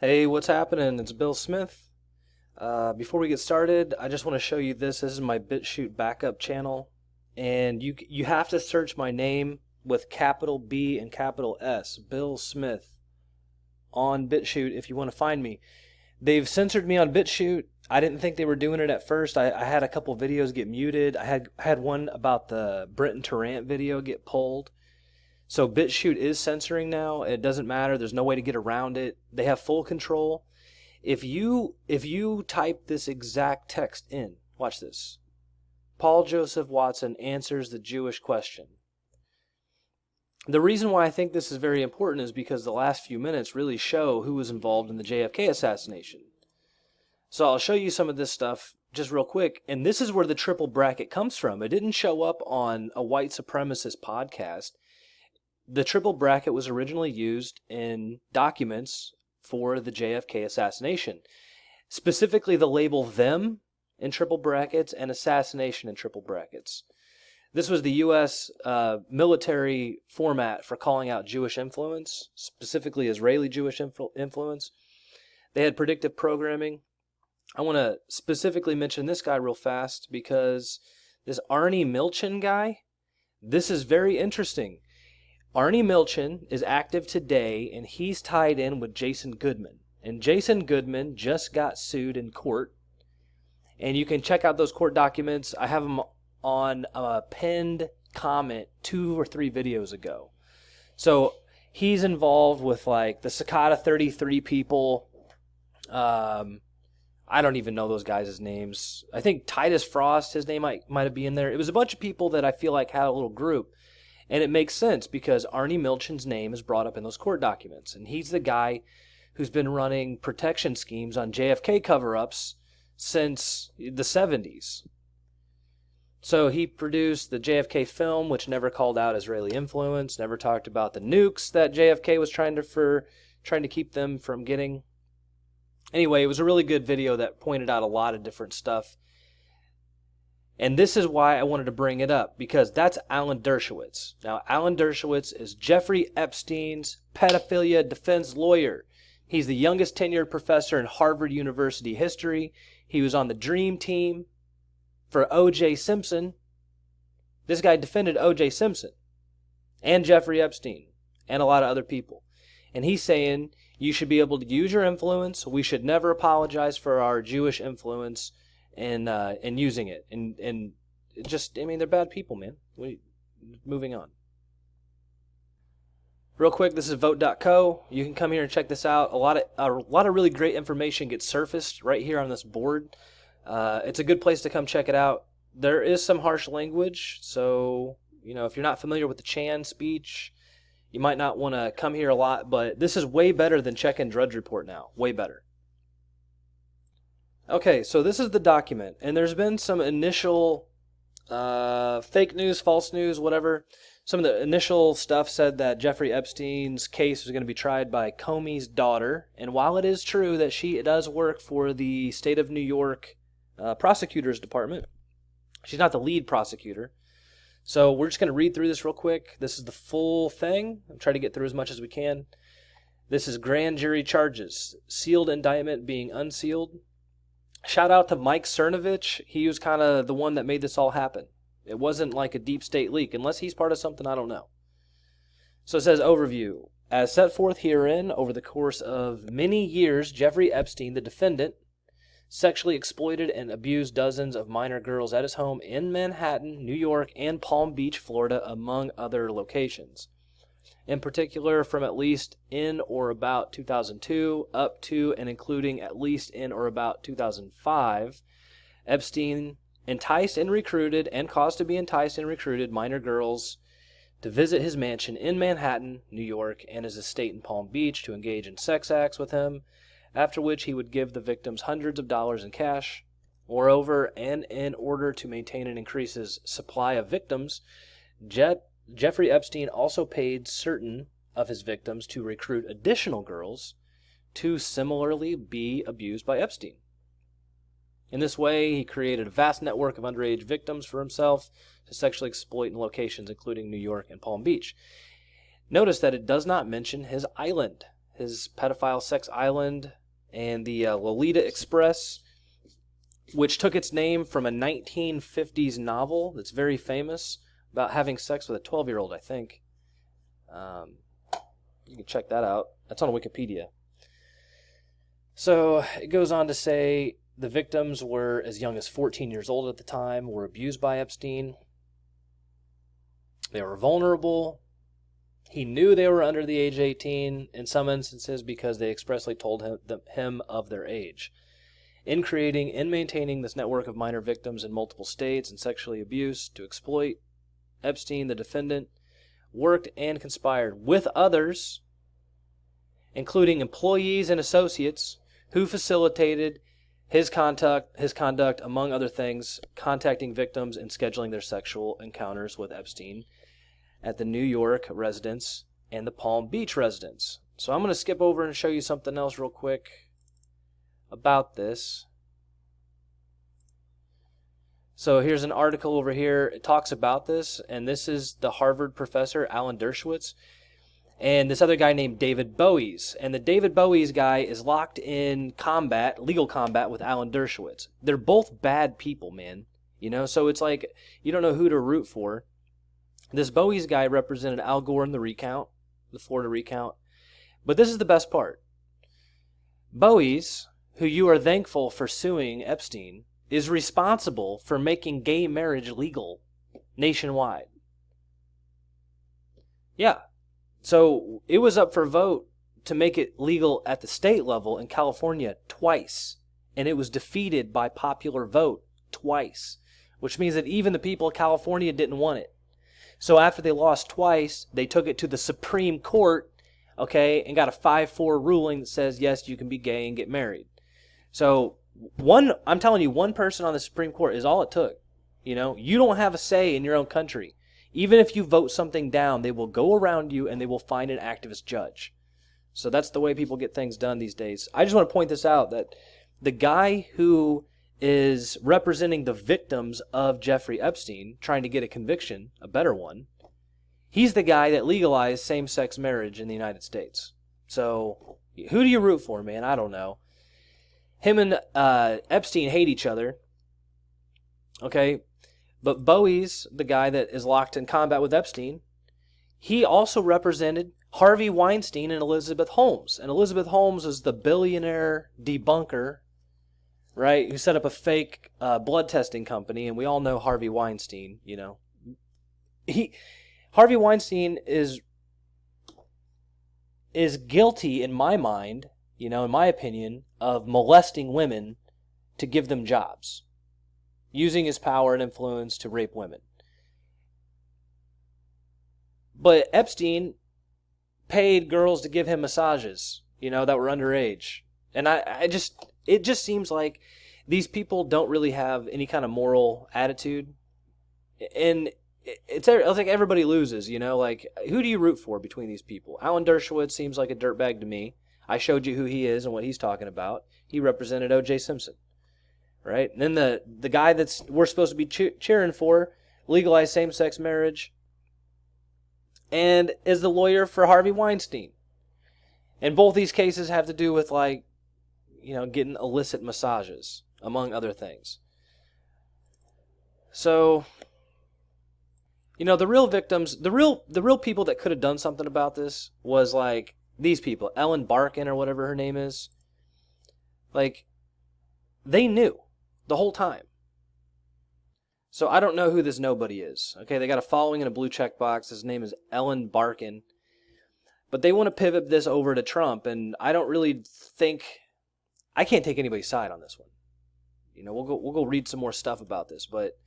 Hey, what's happening? It's Bill Smith. Before we get started, I just want to show you this. This is my BitChute backup channel, and you have to search my name with capital B and capital S, Bill Smith, on BitChute if you want to find me. They've censored me on BitChute. I didn't think they were doing it at first. I had a couple videos get muted. I had one about the Brenton Tarrant video get pulled. So BitChute is censoring now. It doesn't matter. There's no way to get around it. They have full control. If you type this exact text in, watch this. Paul Joseph Watson answers the Jewish question. The reason why I think this is very important is because the last few minutes really show who was involved in the JFK assassination. So I'll show you some of this stuff just real quick. And this is where the triple bracket comes from. It didn't show up on a white supremacist podcast. The triple bracket was originally used in documents for the JFK assassination. Specifically, the label them in triple brackets and assassination in triple brackets. This was the U.S. Military format for calling out Jewish influence, specifically Israeli Jewish influence. They had predictive programming. I want to specifically mention this guy real fast because this Arnie Milchan guy, this is very interesting. Arnie Milchan is active today, and he's tied in with Jason Goodman. And Jason Goodman just got sued in court. And you can check out those court documents. I have them on a pinned comment 2 or 3 videos ago. So he's involved with like the Cicada 33 people. I don't even know those guys' names. I think Titus Frost, his name might have been in there. It was a bunch of people that I feel like had a little group. And it makes sense because Arnie Milchan's name is brought up in those court documents. And he's the guy who's been running protection schemes on JFK cover-ups since the 70s. So he produced the JFK film, which never called out Israeli influence, never talked about the nukes that JFK was trying to keep them from getting. Anyway, it was a really good video that pointed out a lot of different stuff. And this is why I wanted to bring it up, because that's Alan Dershowitz. Now, Alan Dershowitz is Jeffrey Epstein's pedophilia defense lawyer. He's the youngest tenured professor in Harvard University history. He was on the Dream Team for O.J. Simpson. This guy defended O.J. Simpson and Jeffrey Epstein and a lot of other people. And he's saying you should be able to use your influence. We should never apologize for our Jewish influence and using it. And just, I mean, they're bad people, man. Moving on. Real quick, this is vote.co. You can come here and check this out. A lot of really great information gets surfaced right here on this board. It's a good place to come check it out. There is some harsh language, so if you're not familiar with the Chan speech, you might not want to come here a lot, but this is way better than checking Drudge Report now. Way better. Okay, so this is the document, and there's been some initial fake news, false news, whatever. Some of the initial stuff said that Jeffrey Epstein's case was going to be tried by Comey's daughter, and while it is true that she does work for the state of New York prosecutor's department, she's not the lead prosecutor. So we're just going to read through this real quick. This is the full thing. I'm trying to get through as much as we can. This is grand jury charges, sealed indictment being unsealed. Shout out to Mike Cernovich. He was kind of the one that made this all happen. It wasn't like a deep state leak. Unless he's part of something, I don't know. So it says, overview. As set forth herein, over the course of many years, Jeffrey Epstein, the defendant, sexually exploited and abused dozens of minor girls at his home in Manhattan, New York, and Palm Beach, Florida, among other locations. In particular, from at least in or about 2002 up to and including at least in or about 2005, Epstein enticed and recruited and caused to be enticed and recruited minor girls to visit his mansion in Manhattan, New York, and his estate in Palm Beach to engage in sex acts with him, after which he would give the victims hundreds of dollars in cash. Moreover, and in order to maintain and increase his supply of victims, Jeffrey Epstein also paid certain of his victims to recruit additional girls to similarly be abused by Epstein. In this way, he created a vast network of underage victims for himself to sexually exploit in locations including New York and Palm Beach. Notice that it does not mention his island. his pedophile sex island, and the Lolita Express, which took its name from a 1950s novel that's very famous about having sex with a 12-year-old, I think. You can check that out. That's on Wikipedia. So it goes on to say the victims were as young as 14 years old at the time, were abused by Epstein. They were vulnerable. He knew they were under the age 18 in some instances because they expressly told him of their age. In creating and maintaining this network of minor victims in multiple states and sexually abused to exploit, Epstein, the defendant, worked and conspired with others, including employees and associates, who facilitated his conduct, among other things, contacting victims and scheduling their sexual encounters with Epstein at the New York residence and the Palm Beach residence. So I'm going to skip over and show you something else real quick about this. So here's an article over here. It talks about this, and this is the Harvard professor, Alan Dershowitz, and this other guy named David Bowies. And the David Bowies guy is locked in legal combat with Alan Dershowitz. They're both bad people, man. You know, so it's like you don't know who to root for. This Bowies guy represented Al Gore in the Florida recount. But this is the best part. Bowies, who you are thankful for suing Epstein, is responsible for making gay marriage legal nationwide. Yeah. So it was up for vote to make it legal at the state level in California twice. And it was defeated by popular vote twice. Which means that even the people of California didn't want it. So after they lost twice, they took it to the Supreme Court, okay, and got a 5-4 ruling that says, yes, you can be gay and get married. So I'm telling you, one person on the Supreme Court is all it took. You know, you don't have a say in your own country. Even if you vote something down, they will go around you and they will find an activist judge. So that's the way people get things done these days. I just want to point this out, that the guy who is representing the victims of Jeffrey Epstein, trying to get a conviction, a better one, he's the guy that legalized same-sex marriage in the United States. So who do you root for, man? I don't know. Him and Epstein hate each other. Okay? But Bowies, the guy that is locked in combat with Epstein, he also represented Harvey Weinstein and Elizabeth Holmes. And Elizabeth Holmes is the billionaire debunker, right, who set up a fake blood testing company. And we all know Harvey Weinstein, you know. Harvey Weinstein is guilty, in my mind, you know, in my opinion, of molesting women to give them jobs, using his power and influence to rape women. But Epstein paid girls to give him massages, you know, that were underage. And it just seems like these people don't really have any kind of moral attitude. And it's like everybody loses, you know, like who do you root for between these people? Alan Dershowitz seems like a dirtbag to me. I showed you who he is and what he's talking about. He represented O.J. Simpson, right? And then the guy that's we're supposed to be cheering for legalized same-sex marriage and is the lawyer for Harvey Weinstein. And both these cases have to do with, like, you know, getting illicit massages, among other things. So, you know, the real victims, the real people that could have done something about this was, like, these people, Ellen Barkin or whatever her name is. Like, they knew the whole time. So I don't know who this nobody is. Okay, they got a following in a blue check box. His name is Ellen Barkin. But they want to pivot this over to Trump, and I don't really think... I can't take anybody's side on this one. You know, we'll go read some more stuff about this, but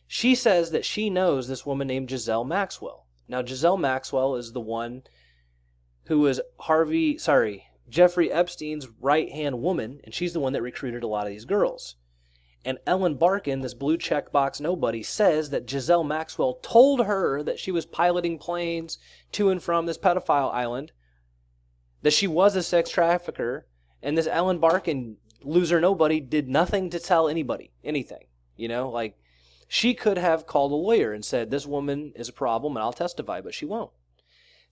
she says that she knows this woman named Giselle Maxwell. Now, Giselle Maxwell is the one who was Jeffrey Epstein's right-hand woman, and she's the one that recruited a lot of these girls. And Ellen Barkin, this blue checkbox nobody, says that Giselle Maxwell told her that she was piloting planes to and from this pedophile island, that she was a sex trafficker, and this Ellen Barkin, loser nobody, did nothing to tell anybody anything. You know, like, she could have called a lawyer and said, this woman is a problem and I'll testify, but she won't.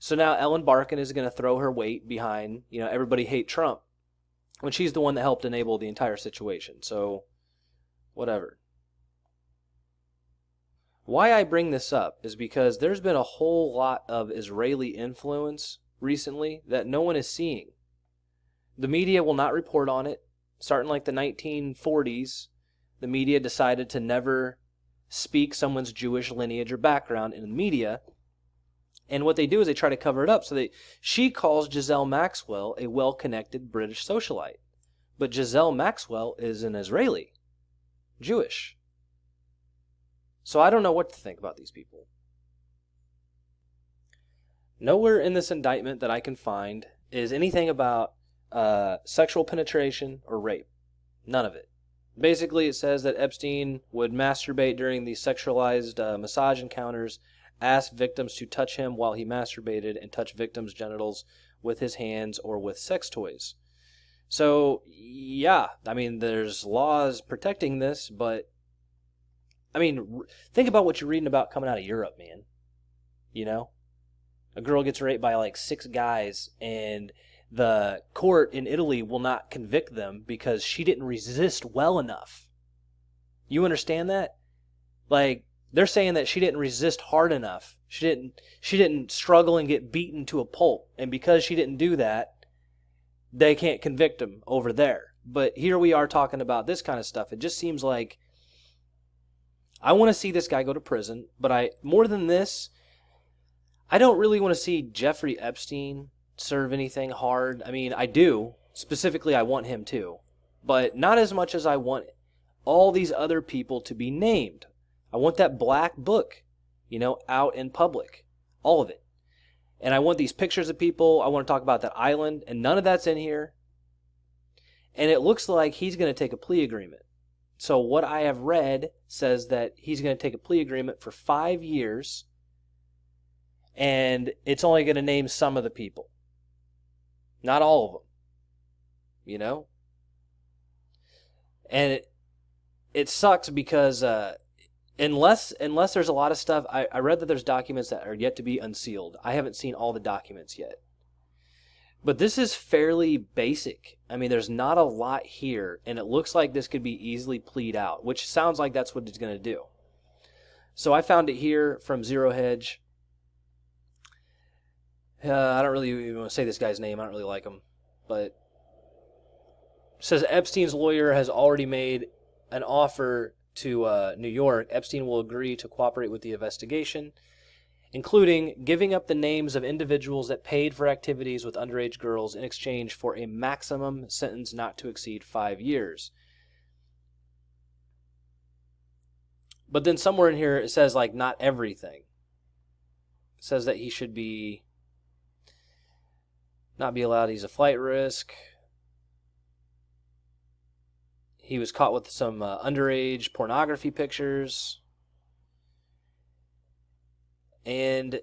So now Ellen Barkin is going to throw her weight behind, everybody hate Trump, when she's the one that helped enable the entire situation. So, whatever. Why I bring this up is because there's been a whole lot of Israeli influence recently that no one is seeing. The media will not report on it. Starting like the 1940s, the media decided to never speak someone's Jewish lineage or background in the media. And what they do is they try to cover it up. So she calls Giselle Maxwell a well-connected British socialite. But Giselle Maxwell is an Israeli, Jewish. So I don't know what to think about these people. Nowhere in this indictment that I can find is anything about sexual penetration or rape. None of it. Basically, it says that Epstein would masturbate during the sexualized massage encounters, ask victims to touch him while he masturbated, and touch victims' genitals with his hands or with sex toys. So, yeah, I mean, there's laws protecting this, but, I mean, think about what you're reading about coming out of Europe, man. You know? A girl gets raped by like 6 guys, and the court in Italy will not convict them because she didn't resist well enough. You understand that? Like, they're saying that she didn't resist hard enough. She didn't struggle and get beaten to a pulp. And because she didn't do that, they can't convict them over there. But here we are talking about this kind of stuff. It just seems like I want to see this guy go to prison, but more than this, I don't really want to see Jeffrey Epstein serve anything hard. I mean, I do. Specifically, I want him to. But not as much as I want all these other people to be named. I want that black book, out in public. All of it. And I want these pictures of people. I want to talk about that island. And none of that's in here. And it looks like he's going to take a plea agreement. So what I have read says that he's going to take a plea agreement for 5 years. And it's only going to name some of the people. Not all of them. And it sucks because unless there's a lot of stuff, I read that there's documents that are yet to be unsealed. I haven't seen all the documents yet. But this is fairly basic. I mean, there's not a lot here, and it looks like this could be easily plead out, which sounds like that's what it's going to do. So I found it here from Zero Hedge. I don't really even want to say this guy's name. I don't really like him. But it says Epstein's lawyer has already made an offer to New York. Epstein will agree to cooperate with the investigation, including giving up the names of individuals that paid for activities with underage girls in exchange for a maximum sentence not to exceed 5 years. But then somewhere in here it says, like, not everything. It says that he should not be allowed. He's a flight risk. He was caught with some underage pornography pictures. And,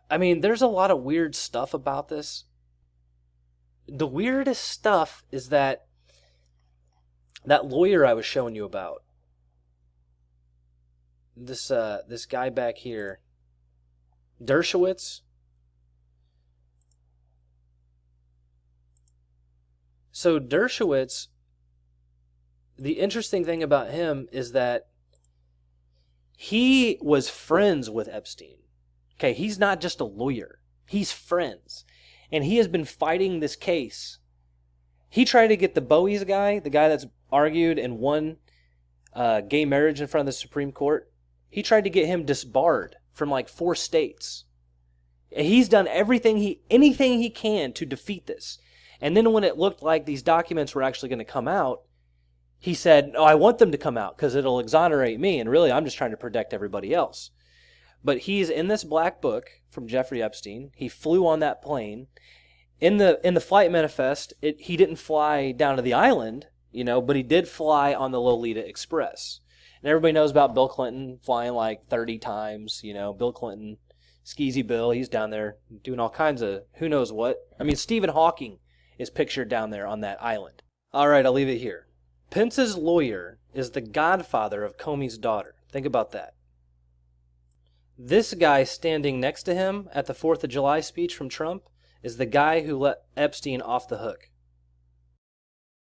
I mean, there's a lot of weird stuff about this. The weirdest stuff is that lawyer I was showing you about. This guy back here. Dershowitz. So Dershowitz, the interesting thing about him is that he was friends with Epstein. Okay, he's not just a lawyer. He's friends. And he has been fighting this case. He tried to get the Bowie's guy, the guy that's argued and won gay marriage in front of the Supreme Court. He tried to get him disbarred from like 4 states. He's done anything he can to defeat this. And then when it looked like these documents were actually going to come out, he said, "No, I want them to come out because it'll exonerate me. And really, I'm just trying to protect everybody else." But he's in this black book from Jeffrey Epstein. He flew on that plane. In the flight manifest, he didn't fly down to the island, but he did fly on the Lolita Express. And everybody knows about Bill Clinton flying like 30 times. Bill Clinton, Skeezy Bill, he's down there doing all kinds of who knows what. I mean, Stephen Hawking is pictured down there on that island. All right, I'll leave it here. Pence's lawyer is the godfather of Comey's daughter. Think about that. This guy standing next to him at the 4th of July speech from Trump is the guy who let Epstein off the hook.